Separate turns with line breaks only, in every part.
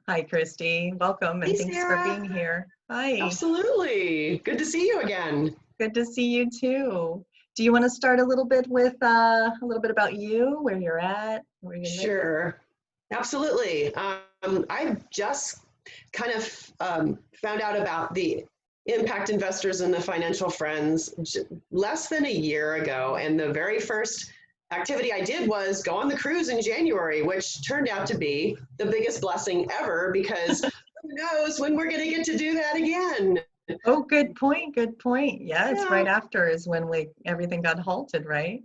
Hi, Christy. Welcome
Hey,
and thanks for
Sarah.
being here. Hi,
Absolutely. Good to see you again.
good to see you too. Do you want to start a little bit with a little bit about you, where you're at, where you live?
Sure. Absolutely. I just kind of found out about the impact investors and the financial friends less than a year ago. And the very first activity I did was go on the cruise in January, which turned out to be the biggest blessing ever because who knows when we're going to get to do that again.
Oh, good point. Good point. Yes,
Yeah.
right after is when everything got halted, right?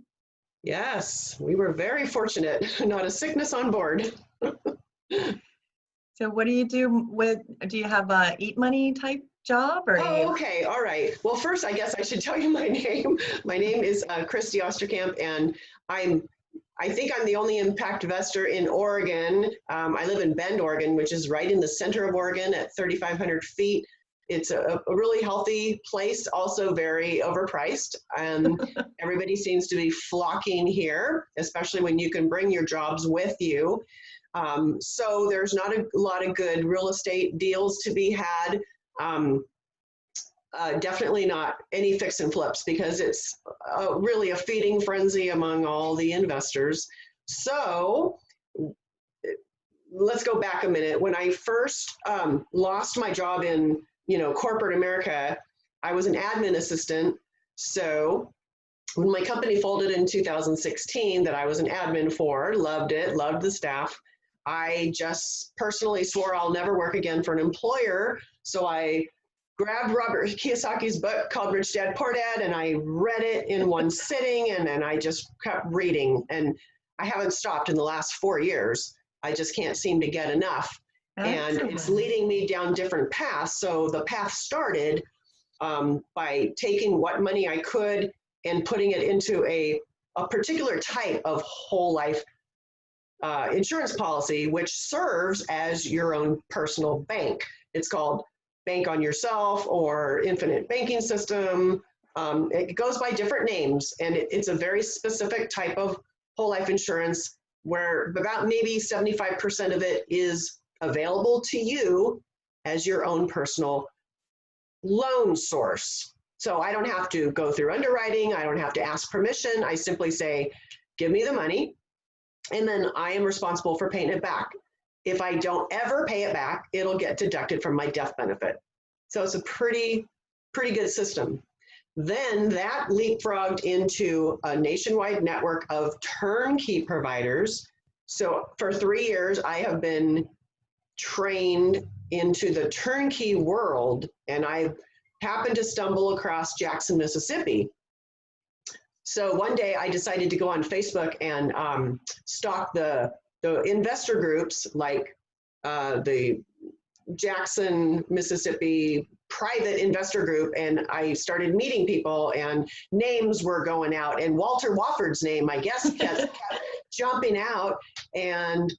Yes, we were very fortunate. Not a sickness on board.
So what do you do do you have a eat money type job or do
Oh,
you?
okay. All right. Well, first, I guess I should tell you my name. My name is Christy Osterkamp, and I'm I think I'm the only impact investor in Oregon. I live in Bend, Oregon, which is right in the center of Oregon at 3,500 feet. It's a really healthy place, also very overpriced. Everybody seems to be flocking here, especially when you can bring your jobs with you. So there's not a lot of good real estate deals to be had. Um, Definitely not any fix and flips because it's really a feeding frenzy among all the investors. So let's go back a minute. When I first lost my job in corporate America, I was an admin assistant. So when my company folded in 2016, that I was an admin for, loved it, loved the staff. I just personally swore I'll never work again for an employer. So I grabbed Robert Kiyosaki's book called Rich Dad Poor Dad, and I read it in one sitting, and then I just kept reading. And I haven't stopped in the last 4 years. I just can't seem to get enough. And it's
Excellent.
leading me down different paths. So the path started by taking what money I could and putting it into a particular type of whole life insurance policy, which serves as your own personal bank. It's called Bank on Yourself or Infinite Banking System. It goes by different names, and it's a very specific type of whole life insurance where about maybe 75% of it is available to you as your own personal loan source. So I don't have to go through underwriting. I don't have to ask permission. I simply say, give me the money, and then I am responsible for paying it back. If I don't ever pay it back, it'll get deducted from my death benefit. So it's a pretty good system. Then that leapfrogged into a nationwide network of turnkey providers. So for 3 years, I have been trained into the turnkey world, and I happened to stumble across Jackson, Mississippi. So one day I decided to go on Facebook and stalk the investor groups like the Jackson, Mississippi private investor group, and I started meeting people, and names were going out, and Walter Wofford's name, I guess, kept jumping out. And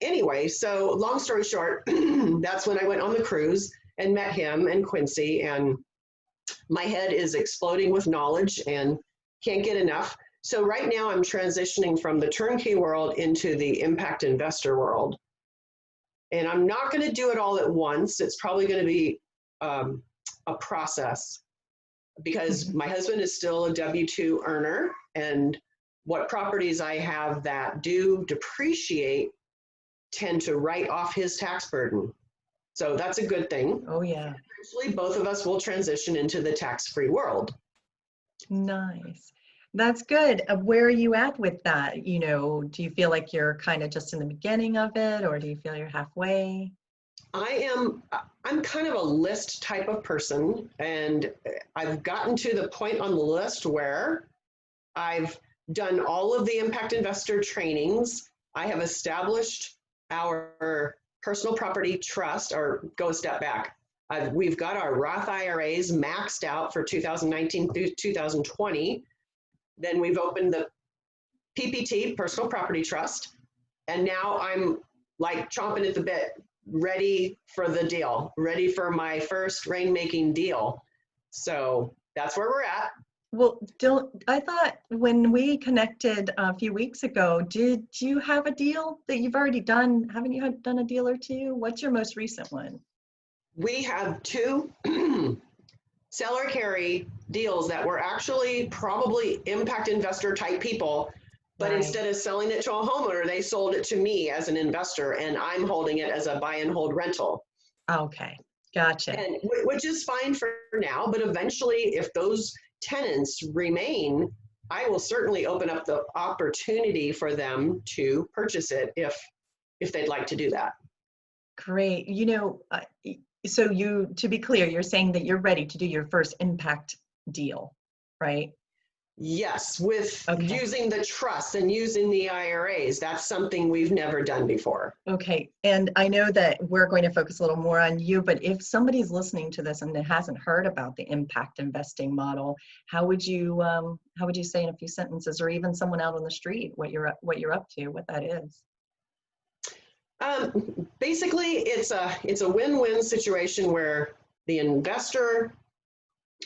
anyway, so long story short, that's when I went on the cruise and met him and Quincy, and my head is exploding with knowledge and can't get enough. So right now I'm transitioning from the turnkey world into the impact investor world. And I'm not going to do it all at once. It's probably going to be a process because my husband is still a W-2 earner, and what properties I have that do depreciate tend to write off his tax burden. So that's a good thing.
Oh, yeah.
Eventually, both of us will transition into the tax-free world.
Nice. That's good. Where are you at with that? Do you feel like you're kind of just in the beginning of it, or do you feel you're halfway?
I'm kind of a list type of person, and I've gotten to the point on the list where I've done all of the impact investor trainings. I have established our personal property trust, or go a step back. We've got our Roth IRAs maxed out for 2019 through 2020. Then we've opened the PPT, Personal Property Trust, and now I'm like chomping at the bit, ready for the deal, ready for my first rainmaking deal. So that's where we're at.
Well, I thought when we connected a few weeks ago, did you have a deal that you've already done? Haven't you done a deal or two? What's your most recent one?
We have two seller carry deals that were actually probably impact investor type people, but
Right.
instead of selling it to a homeowner, they sold it to me as an investor, and I'm holding it as a buy and hold rental.
Okay. Gotcha.
And which is fine for now, but eventually, if those tenants remain, I will certainly open up the opportunity for them to purchase it if they'd like to do that.
Great. So to be clear, you're saying that you're ready to do your first impact deal, right?
Yes, with
Okay.
using the trust and using the IRAs. That's something we've never done before.
Okay. And I know that we're going to focus a little more on you, but if somebody's listening to this and hasn't heard about the impact investing model, how would you say in a few sentences, or even someone out on the street, what you're up to, what that is?
Basically, it's a win-win situation where the investor,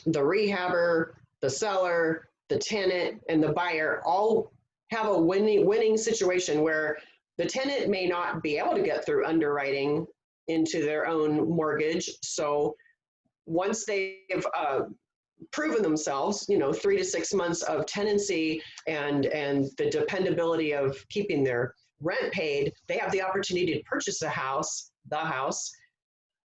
the rehabber, the seller, the tenant, and the buyer all have a winning situation where the tenant may not be able to get through underwriting into their own mortgage. So once they've proven themselves, 3 to 6 months of tenancy and the dependability of keeping their rent paid, they have the opportunity to purchase the house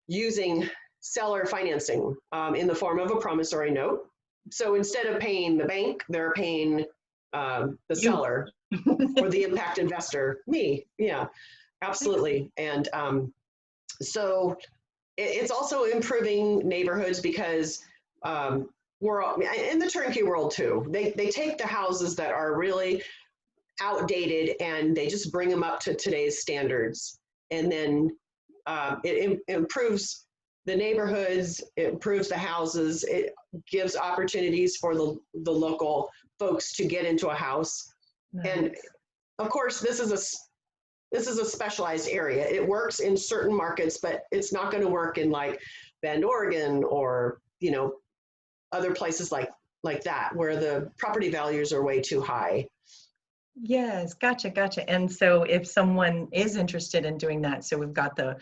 using seller financing in the form of a promissory note. So instead of paying the bank, they're paying the seller or the impact investor, me. Yeah, absolutely. And so it's also improving neighborhoods because we're all, in the turnkey world too. They take the houses that are really outdated and they just bring them up to today's standards. And then it improves the neighborhoods, it improves the houses, it gives opportunities for the local folks to get into a house. Nice. And of course, this is a specialized area. It works in certain markets, but it's not going to work in like Bend, Oregon, or other places like that where the property values are way too high.
Yes, gotcha. And so if someone is interested in doing that, so we've got the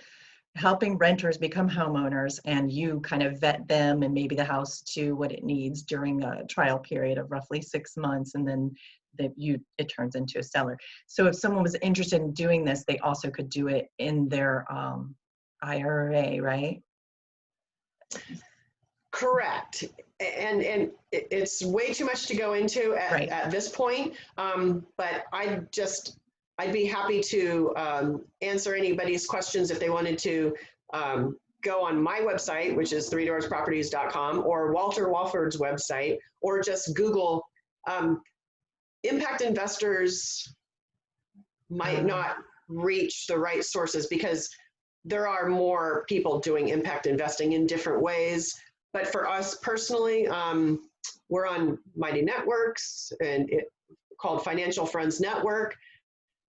helping renters become homeowners, and you kind of vet them and maybe the house to what it needs during a trial period of roughly 6 months, and then it turns into a seller. So if someone was interested in doing this, they also could do it in their IRA, right?
Correct. And it's way too much to go into at this point. But I'd be happy to answer anybody's questions if they wanted to go on my website, which is threedoorsproperties.com, or Walter Walford's website, or just Google. Impact investors might not reach the right sources because there are more people doing impact investing in different ways. But for us personally, we're on Mighty Networks and called Financial Friends Network.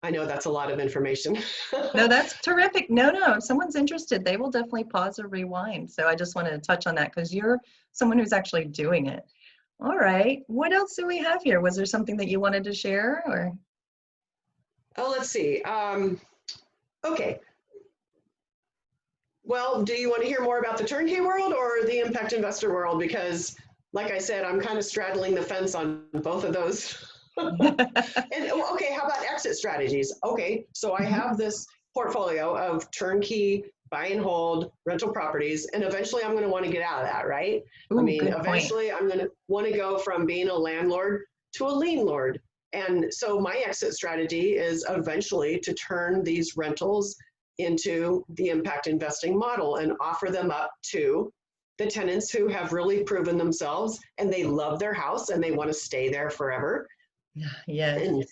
I know that's a lot of information.
No, that's terrific. No, if someone's interested, they will definitely pause or rewind. So I just wanted to touch on that because you're someone who's actually doing it. All right. What else do we have here? Was there something that you wanted to share, or?
Oh, let's see. Okay. Well, do you want to hear more about the turnkey world or the impact investor world? Because like I said, I'm kind of straddling the fence on both of those. And okay, how about exit strategies? Okay, so I have this portfolio of turnkey, buy and hold rental properties, and eventually I'm going to want to get out of that, right?
Ooh,
I mean, eventually
point.
I'm going to want to go from being a landlord to a lien lord. And so my exit strategy is eventually to turn these rentals into the impact investing model and offer them up to the tenants who have really proven themselves and they love their house and they want to stay there forever.
Yes.
And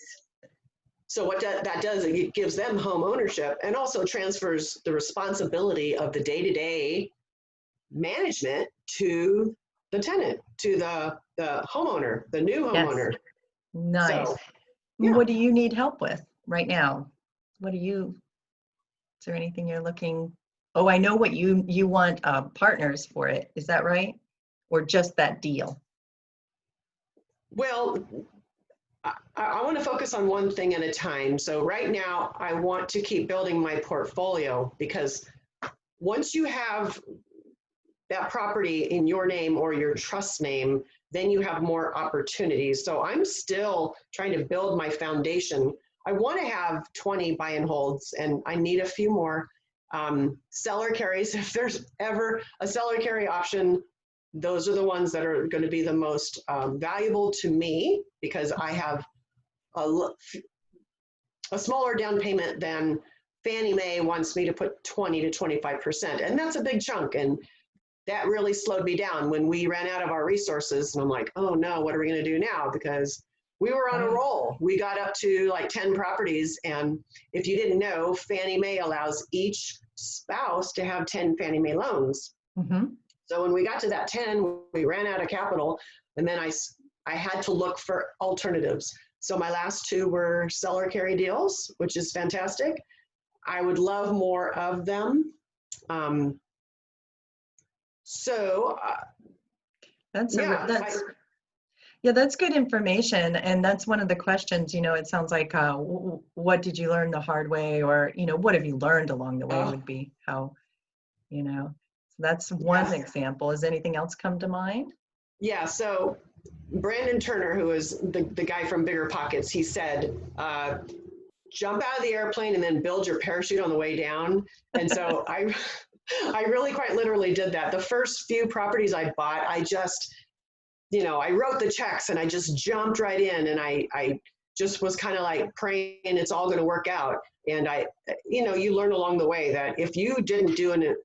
so what that does, it gives them home ownership and also transfers the responsibility of the day-to-day management to the tenant, to the homeowner, the new homeowner.
Yes. Nice.
So, yeah.
What do you need help with right now? Is there anything you're looking? Oh, I know what you want partners for it. Is that right? Or just that deal?
Well, I want to focus on one thing at a time. So right now, I want to keep building my portfolio, because once you have that property in your name or your trust name, then you have more opportunities. So I'm still trying to build my foundation. I want to have 20 buy and holds, and I need a few more. Seller carries, if there's ever a seller carry option, those are the ones that are going to be the most valuable to me, because I have a smaller down payment than Fannie Mae wants me to put 20 to 25%. And that's a big chunk. And that really slowed me down when we ran out of our resources. And I'm like, oh no, what are we going to do now? Because we were on a roll. We got up to like 10 properties. And if you didn't know, Fannie Mae allows each spouse to have 10 Fannie Mae loans.
Mm-hmm.
So when we got to that 10, we ran out of capital. And then I had to look for alternatives. So my last two were seller carry deals, which is fantastic. I would love more of them.
That's good information. And that's one of the questions, it sounds like, what did you learn the hard way, or, what have you learned along the way would be how, so that's one example. Has anything else come to mind?
Yeah. So Brandon Turner, who is the guy from Bigger Pockets, he said, jump out of the airplane and then build your parachute on the way down. And so I really quite literally did that. The first few properties I bought, I just, I wrote the checks and I just jumped right in, and I just was kind of like praying it's all going to work out. And you learn along the way that if you didn't do an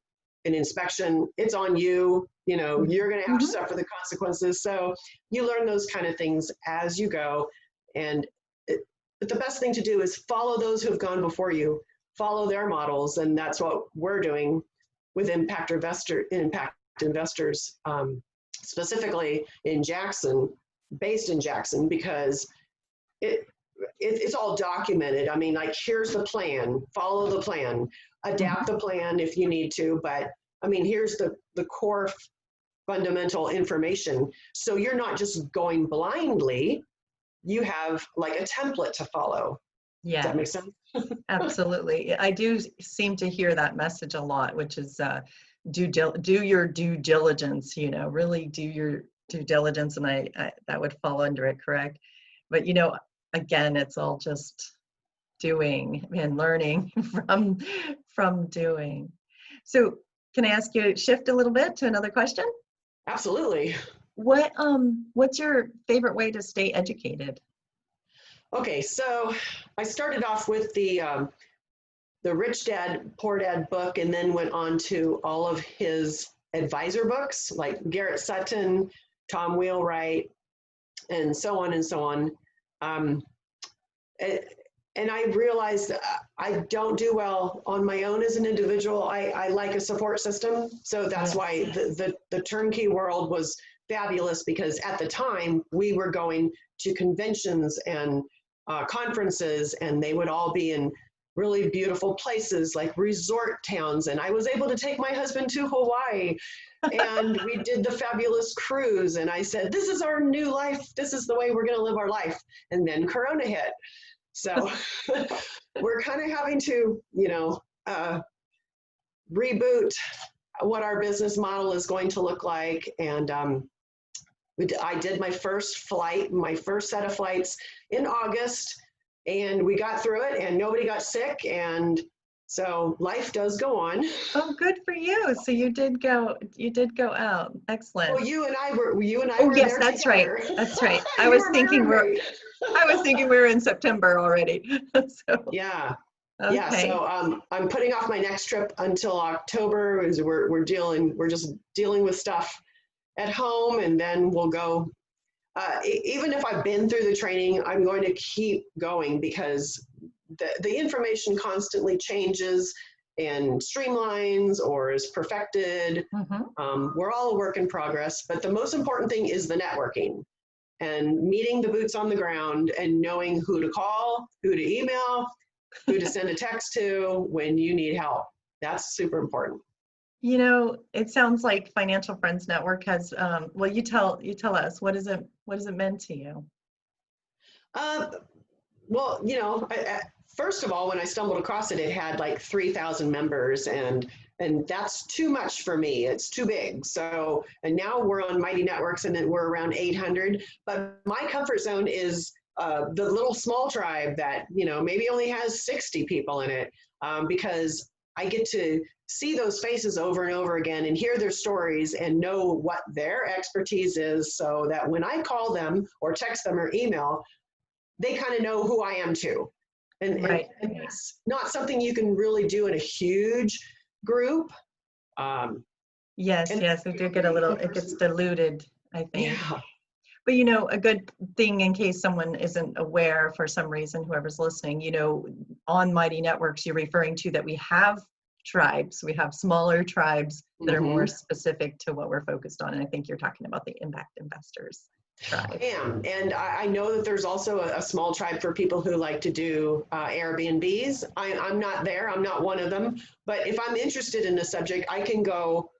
inspection, it's on you. You're going to have to suffer the consequences. So you learn those kind of things as you go. But the best thing to do is follow those who have gone before you, follow their models. And that's what we're doing with Impact Investors, specifically in Jackson, based in Jackson, because it's all documented. I mean, like, here's the plan, follow the plan, adapt the plan if you need to. But I mean, here's the core fundamental information. So you're not just going blindly. You have like a template to follow.
Yeah.
Does that make sense?
Absolutely. I do seem to hear that message a lot, which is do your due diligence, really do your due diligence. And I that would fall under it, correct? But, again, it's all just doing and learning from doing. So can I ask you to shift a little bit to another question?
Absolutely.
What's your favorite way to stay educated?
Okay, so I started off with the Rich Dad, Poor Dad book, and then went on to all of his advisor books, like Garrett Sutton, Tom Wheelwright, and so on and so on. And I realized I don't do well on my own as an individual. I like a support system. So that's why the turnkey world was fabulous, because at the time we were going to conventions and conferences, and they would all be in really beautiful places like resort towns. And I was able to take my husband to Hawaii, and we did the fabulous cruise. And I said, this is our new life. This is the way we're going to live our life. And then Corona hit. So we're kind of having to, reboot what our business model is going to look like. And I did my first set of flights in August, and we got through it, and nobody got sick. And so life does go on.
Oh, good for you. So you did go out. Excellent.
Well, you and I were
yes,
there
that's
together.
Right. That's right. I was thinking we were in September already. So
yeah.
Okay.
Yeah. So I'm putting off my next trip until October, because we're just dealing with stuff at home, and then we'll go. Even if I've been through the training, I'm going to keep going, because the information constantly changes and streamlines or is perfected. We're all a work in progress, but the most important thing is the networking and meeting the boots on the ground and knowing who to call, who to email, who to send a text to when you need help. That's super important.
It sounds like Financial Friends Network has, well, you tell us, what has it meant to you?
Uh, well, first of all, when I stumbled across it, it had like 3,000 members, and that's too much for me. It's too big. So, and now we're on Mighty Networks, and then we're around 800. But my comfort zone is the little small tribe that maybe only has 60 people in it, because I get to see those faces over and over again and hear their stories and know what their expertise is, so that when I call them or text them or email, they kind of know who I am too.
Right.
And it's not something you can really do in a huge group. Um,
Yes,
and
yes, it do get a little, it gets diluted, I think.
yeah,
But a good thing in case someone isn't aware for some reason, whoever's listening, on Mighty Networks, you're referring to that we have tribes, we have smaller tribes that are more
mhm.
specific to what we're focused on. And I think you're talking about the impact investors
I
tribe.
am. And I know that there's also a small tribe for people who like to do Airbnbs. I'm not there, I'm not one of them. But if I'm interested in a subject, I can go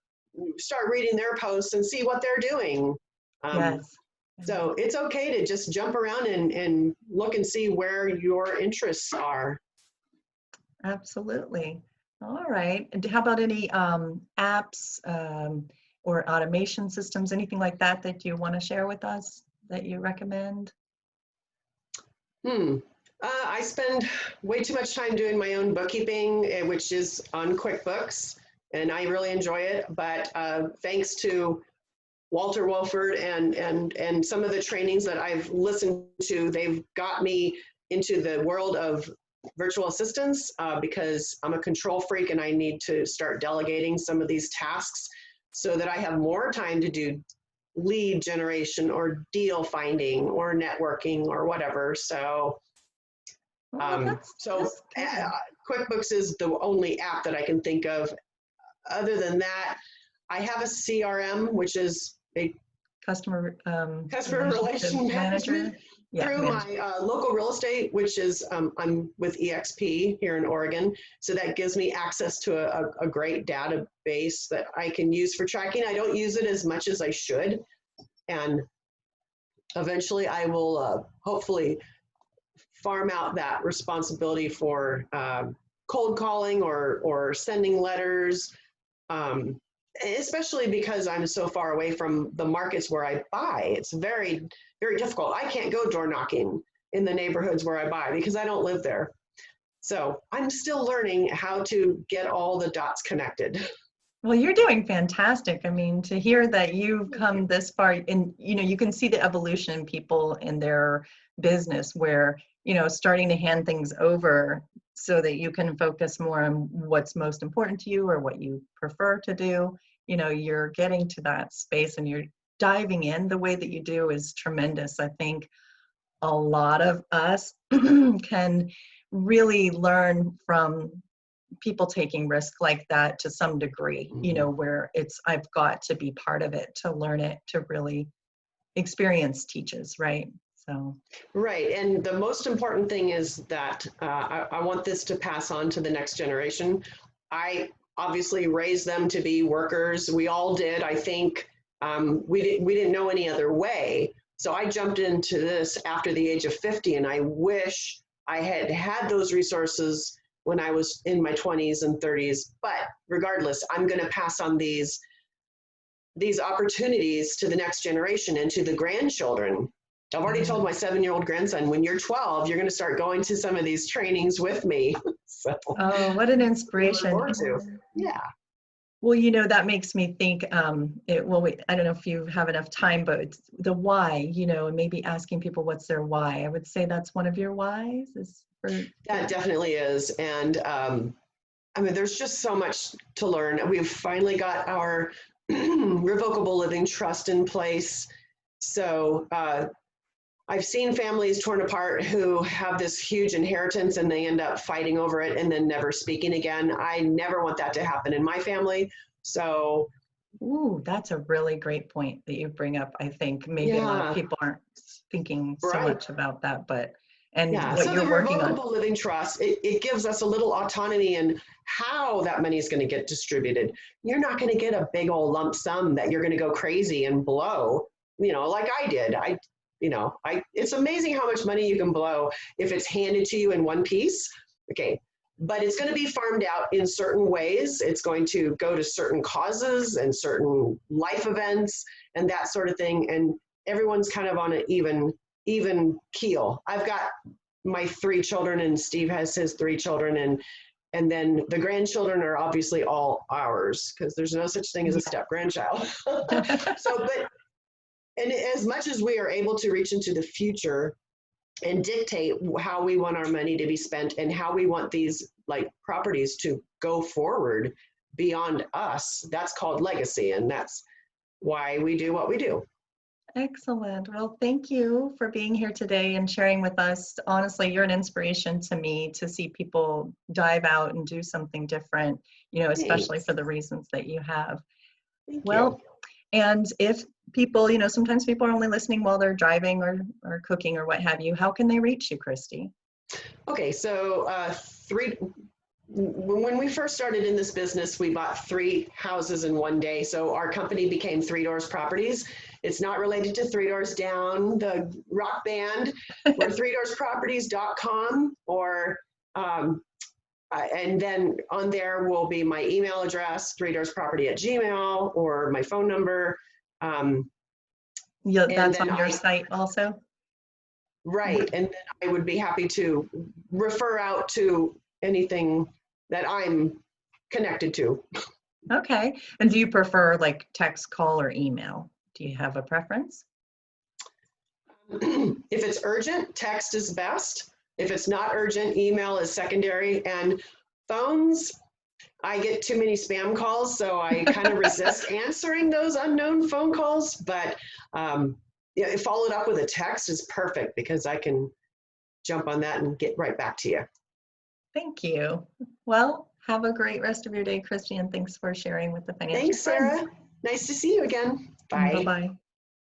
start reading their posts and see what they're doing. Um,
Yes.
So it's okay to just jump around and look and see where your interests are.
Absolutely. All right. And how about any apps or automation systems, anything like that that you want to share with us that you recommend?
I spend way too much time doing my own bookkeeping, which is on QuickBooks, and I really enjoy it. But thanks to Walter Wolford and some of the trainings that I've listened to, they've got me into the world of virtual assistants, because I'm a control freak and I need to start delegating some of these tasks so that I have more time to do lead generation or deal finding or networking or whatever. So,
Oh, that's good.
QuickBooks is the only app that I can think of. Other than that, I have a CRM, which is a customer
Relationship
relation management
manager. Yeah,
through
manager.
my local real estate, which is I'm with EXP here in Oregon. So that gives me access to a great database that I can use for tracking. I don't use it as much as I should. And eventually I will hopefully farm out that responsibility for cold calling or sending letters, especially because I'm so far away from the markets where I buy. It's very, very difficult. I can't go door knocking in the neighborhoods where I buy because I don't live there. So I'm still learning how to get all the dots connected.
Well, you're doing fantastic. I mean, to hear that you've come this far, and you can see the evolution in people in their business where, starting to hand things over so that you can focus more on what's most important to you or what you prefer to do. You're getting to that space and you're diving in the way that you do is tremendous. I think a lot of us can really learn from people taking risk like that to some degree, where I've got to be part of it to learn it, to really experience teaches, right? So.
Right. And the most important thing is that I want this to pass on to the next generation. I obviously raised them to be workers. We all did. I think we didn't know any other way. So I jumped into this after the age of 50, and I wish I had had those resources when I was in my 20s and 30s. But regardless, I'm going to pass on these opportunities to the next generation and to the grandchildren. I've already told my 7-year-old grandson, when you're 12, you're going to start going to some of these trainings with me. So,
oh, what an inspiration.
Yeah.
Well, that makes me think, I don't know if you have enough time, but it's the why, and maybe asking people what's their why. I would say that's one of your whys
That definitely is. And there's just so much to learn. We've finally got our revocable living trust in place. So I've seen families torn apart who have this huge inheritance and they end up fighting over it and then never speaking again. I never want that to happen in my family. So,
ooh, that's a really great point that you bring up. I think maybe a lot of people aren't thinking so
right.
much about that, but and
Yeah,
what
so the
you're working on.
revocable living trust, it gives us a little autonomy in how that money is going to get distributed. You're not going to get a big old lump sum that you're going to go crazy and blow, like I did. It's amazing how much money you can blow if it's handed to you in one piece. Okay, but it's going to be farmed out in certain ways. It's going to go to certain causes and certain life events and that sort of thing. And everyone's kind of on an even keel. I've got my 3 children and Steve has his 3 children, and then the grandchildren are obviously all ours because there's no such thing as a step grandchild. And as much as we are able to reach into the future and dictate how we want our money to be spent and how we want these like properties to go forward beyond us, that's called legacy. And that's why we do what we do.
Excellent. Well, thank you for being here today and sharing with us. Honestly, you're an inspiration to me to see people dive out and do something different, especially
Thanks.
for the reasons that you have.
Thank
Well,
you.
and if people, sometimes people are only listening while they're driving or cooking or what have you, how can they reach you, Christy?
Okay, so when we first started in this business, we bought 3 houses in one day. So our company became 3 Doors Properties. It's not related to 3 Doors Down, the rock band. We're 3doorsproperties.com, and then on there will be my email address, 3doorsproperty@gmail, or my phone number.
That's on your site also?
Right, and then I would be happy to refer out to anything that I'm connected to.
Okay. And do you prefer like text, call, or email? Do you have a preference?
If it's urgent, text is best. If it's not urgent, email is secondary. And phones, I get too many spam calls, so I kind of resist answering those unknown phone calls. But followed up with a text is perfect because I can jump on that and get right back to you.
Thank you. Well, have a great rest of your day, Christy, and thanks for sharing with the Financial
Thanks,
Friends.
Sarah. Nice to see you again. Bye.
Bye-bye.